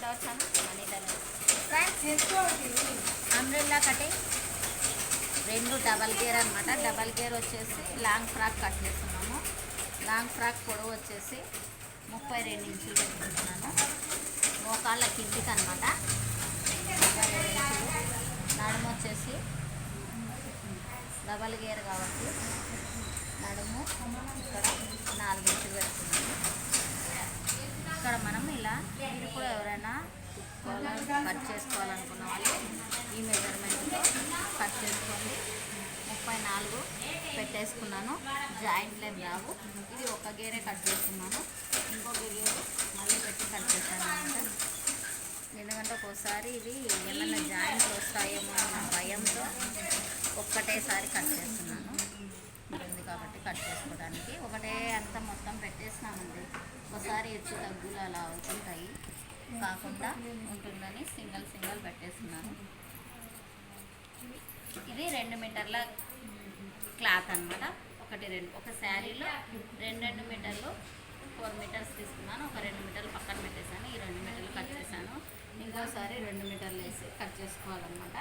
ఎలా వచ్చాను మనీతను umbrella cutting 2 double gear అనమాట. డబల్ గేర్ వచ్చేసి లాంగ్ ఫ్రాక్ కట్ చేస్తున్నాము. లాంగ్ ఫ్రాక్ పొడవు వచ్చేసి 32 ఇంచులు పెట్టుకుంటున్నాను. మోకాళ్ళ కిందికి అనమాట 32 ఇంచులు. నడుము వచ్చేసి డబల్ గేర్ కాబట్టి నడుము ఇక్కడ 4 ఇంచులు పెడుతున్నాము. ఇక్కడ మనం ఇలా మీరు కూడా ఎవరైనా కట్ చేసుకోవాలనుకున్న వాళ్ళు ఈ మెజర్మెంట్తో కట్ చేసుకోండి. 34 పెట్టేసుకున్నాను. జాయింట్లేం రావు. ఇది ఒక గేరే కట్ చేస్తున్నాను. ఇంకొక గేరు మళ్ళీ పెట్టి కట్ చేస్తాను అనమాట. ఎందుకంటే ఒక్కోసారి ఇది ఏమైనా జాయింట్లు వస్తాయేమో అన్న భయంతో ఒక్కటేసారి కట్ చేస్తున్నాను. ఉంటుంది కాబట్టి కట్ చేసుకోవడానికి ఒకటే అంతా మొత్తం పెట్టేసినామండి. ఒకసారి హెచ్చు తగ్గులు అలా అవుతుంటాయి, కాకుండా ఉంటుందని సింగల్ పెట్టేస్తున్నాను. ఇది 2 మీటర్ల క్లాత్ అనమాట. ఒక శారీలో 2 మీటర్లు 4 మీటర్స్ తీసుకున్నాను. ఒక 2 మీటర్లు పక్కన పెట్టేశాను. ఈ 2 మీటర్లు కట్ చేశాను. ఇంకోసారి 2 మీటర్లు వేసి కట్ చేసుకోవాలన్నమాట.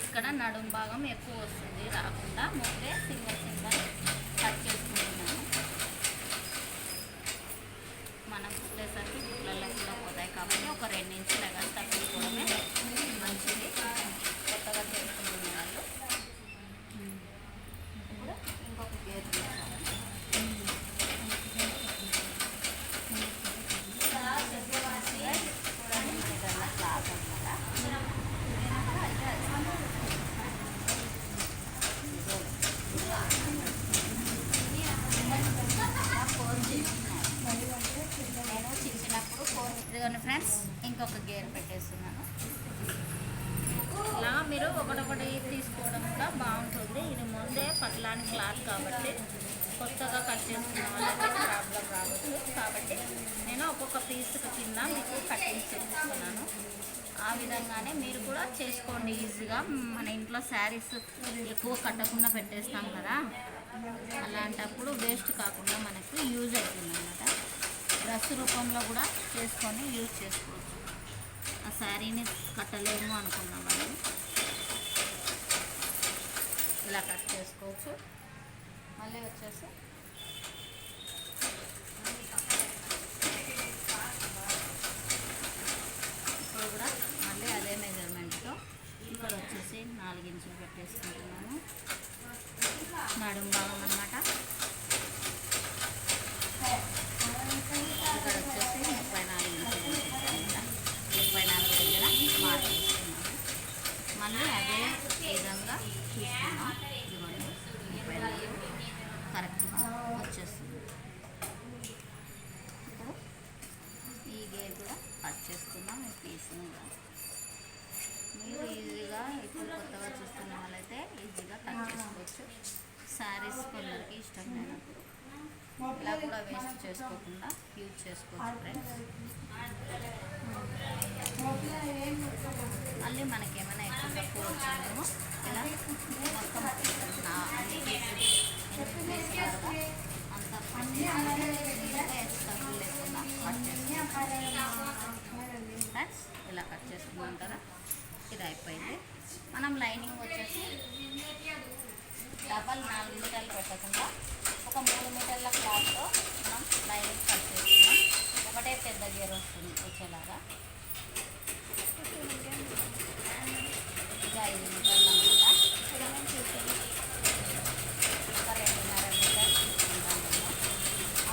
ఇక్కడ నడుం భాగం ఎక్కువ వస్తుంది రాకుండా ముందే సింగల్ కట్ చేసుకుంటున్నాను. మనం కుట్టేసరికి గుట్లలో కూడా పోతాయి కాబట్టి ఒక 2 ఇంచులు ఎగలు తగ్గిపోవడమే మంచిది కొత్తగా చేసుకుంటున్న వాళ్ళు. ఇప్పుడు ఇంకొక గేర్ తీసుకోవాలి. చూడండి క్లాత్ అనమాట. నేను చించినప్పుడు ఇదిగోండి ఫ్రెండ్స్, ఇంకొక గేర్ పెట్టేస్తున్నాను. ఇలా మీరు ఒకటొకటి తీసుకోవడం కూడా బాగుంటుంది. ఇది ముందే పట్లాని క్లాత్ కాబట్టి కొత్తగా కట్ చేసుకున్న వాళ్ళకి ప్రాబ్లం రావచ్చు. కాబట్టి నేను ఒక్కొక్క పీస్ కింద మీకు కటింగ్ చేస్తున్నాను. ఆ విధంగానే మీరు కూడా చేసుకోండి ఈజీగా. మన ఇంట్లో శారీస్ ఎక్కువ కట్టకుండా పెట్టేస్తాం కదా, అలాంటప్పుడు వేస్ట్ కాకుండా మనకు యూజ్ అవుతుంది అన్నమాట. డ్రెస్ రూపంలో కూడా చేసుకొని యూజ్ చేసుకోవచ్చు. ఆ శారీని కట్టలేము అనుకున్న వాళ్ళు ఇలా కట్ చేసుకోవచ్చు. మళ్ళీ వచ్చేసి ఇప్పుడు కూడా మళ్ళీ అదే మెజర్మెంట్తో ఇక్కడ వచ్చేసి 4 ఇంచులు పెట్టేసుకుంటున్నాను. నడుము భాగం అన్నమాట. ఇక్కడ వచ్చేసి 34 ఇంచులు పెట్టేసుకుంటాను. 34 దగ్గర మార్క్ చేసుకున్నాను. మళ్ళీ అదే విధంగా చూసుకున్నాం. ఇదిగోండి 34 కరెక్ట్గా వచ్చేస్తుంది. ఇప్పుడు ఈ గేర్ కూడా కట్ చేసుకుందాం. ఈ పీస్ని కూడా మీరు ఈజీగా ఇప్పుడు కొత్తగా చూస్తున్న వాళ్ళైతే ఈజీగా కట్ చేసుకోవచ్చు. శారీస్ కొందరికి ఇష్టం లేనప్పుడు ఇలా కూడా వేస్ట్ చేసుకోకుండా యూజ్ చేసుకోవచ్చు ఫ్రెండ్స్. మళ్ళీ మనకి ఏమైనా ఎక్కువ తక్కువ వచ్చిందేమో ఇలా మొత్తం అన్ని పీసులుగా అంతా నీట్గా ఎక్కువ తక్కువ లేకుండా కట్ చేసుకుంటాం ఫ్రెండ్స్. ఇలా కట్ చేసుకున్నాం కదా, ఇది అయిపోయింది. మనం లైనింగ్ వచ్చేసి డబల్ 4 మీటర్లు పెట్టకుండా ఒక 3 మీటర్ల క్లాత్తో మనం లైనింగ్ కట్ చేసుకున్నాం. ఒకటే పెద్ద గేర్ వస్తుంది వచ్చేలాగా. ఇది 5 మీటర్లు అనమాట. ఒక 2.5 మీటర్ తీసుకుంటాను. నేను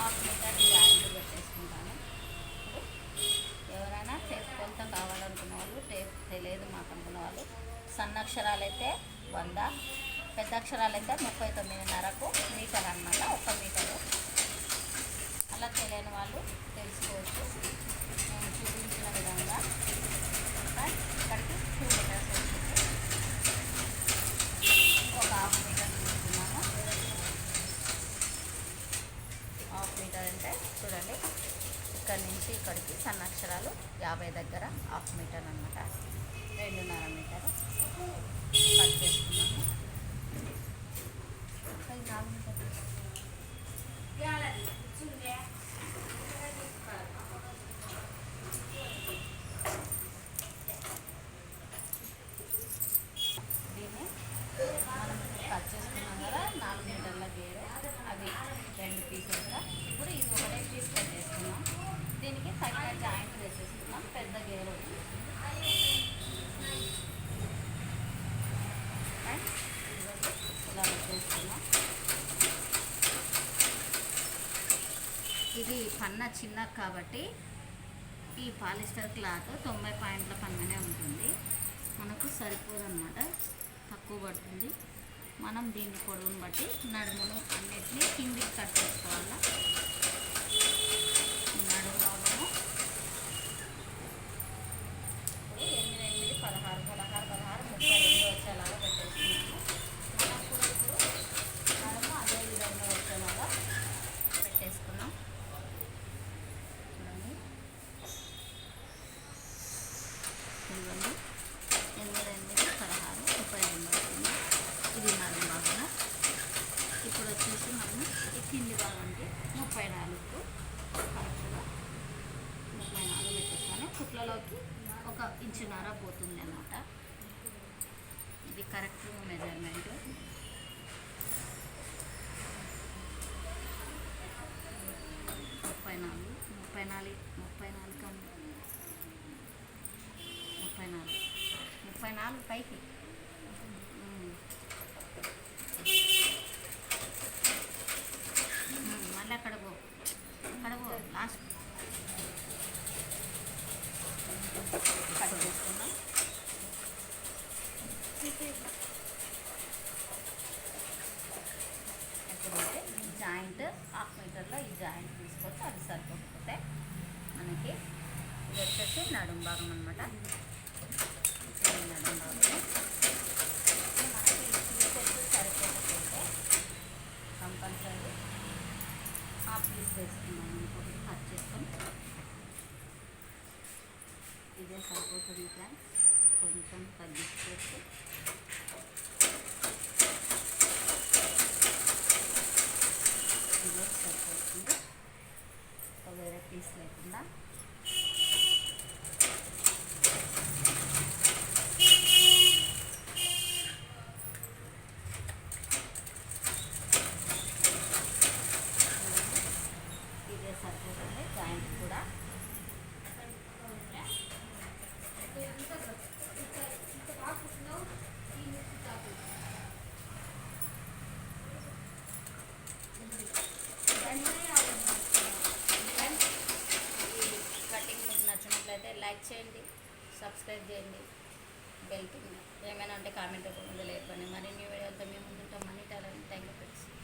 1/2 మీటర్ జాయింట్ పెట్టేసుకుంటాను. ఇప్పుడు ఎవరైనా టేప్ కొలత కావాలనుకున్న వాళ్ళు, టేప్ తెలియదు మాకు అనుకున్న వాళ్ళు, సన్నక్షరాలు అయితే 100, పెద్ద అక్షరాలు అయితే 39.5 మీటర్ అన్నమాట. 1 మీటరు. అలా తెలియని వాళ్ళు తెలుసుకోవచ్చు. నేను చూపించిన విధంగా ఇక్కడికి 2 మీటర్స్ వచ్చింది. ఒక 1/2 మీటర్ తీసుకున్నాను. 1/2 మీటర్ అంటే చూడండి, ఇక్కడి నుంచి ఇక్కడికి సన్నక్షరాలు 50 దగ్గర 1/2 మీటర్ అన్నమాట. 2.5 మీటర్ కట్ చేసుకున్నాము. ఇది పన్న చిన్న కాబట్టి ఈ పాలిస్టర్ క్లాత్ 90 పాయింట్ల పన్ననే ఉంటుంది. మనకు సరిపోదు అన్నమాట, తక్కువ పడుతుంది. మనం దీన్ని పొడవును బట్టి నడుమును అన్నిటినీ కిందికి కట్ చేసుకోవాలా. నడుము భాగము 8, 8, 16, 16, 16, 32 వచ్చేలాగా పెట్టేసుకున్నాము. మనకు కూడా ఇప్పుడు నడుము అదే విధంగా వచ్చేలాగా పెట్టేసుకున్నాం. చూడండి, ఇదిగోండి 8, 8, 16, 32 అవుతుంది. ఇది నడుము భాగము. ఇప్పుడు వచ్చేసి మనము ఈ కింది భాగానికి 34కు కరెక్ట్గా 34 పెట్టేస్తాను. కుట్లలోకి 1 ఇంచున్నర పోతుంది అన్నమాట. ఇది కరెక్ట్ మెజర్మెంట్. 34 పైకి మళ్ళీ అక్కడ పో లాస్ట్ కట్ చేసుకుందాం. ఎప్పుడైతే జాయింట్ 1/2 మీటర్లో ఈ జాయింట్ తీసుకొచ్చి అది సరిపోకపోతే మనకి ఇది వచ్చేసి నడుము భాగం అనమాట. నడుము భాగం మనకి ఈ పీసెస్ సరిపోకపోతే కంపల్సరీ ఆ పీస్ వేసుకున్నాం. ఇంకొకటి కట్ చేసుకొని ఇదే సరిపోతుంది ఫ్రెండ్స్. కొంచెం తగ్గించేసి ఇదే సరిపోతుంది, వేరే పీస్ లేకుండా. ఇదే సరిపోతుంది జాయింట్ కూడా. కటింగ్ మీకు నచ్చినట్లయితే లైక్ చేయండి, సబ్స్క్రైబ్ చేయండి, బెల్ ఏమైనా ఉంటే కామెంట్ రూపంలో లేపండి. మరి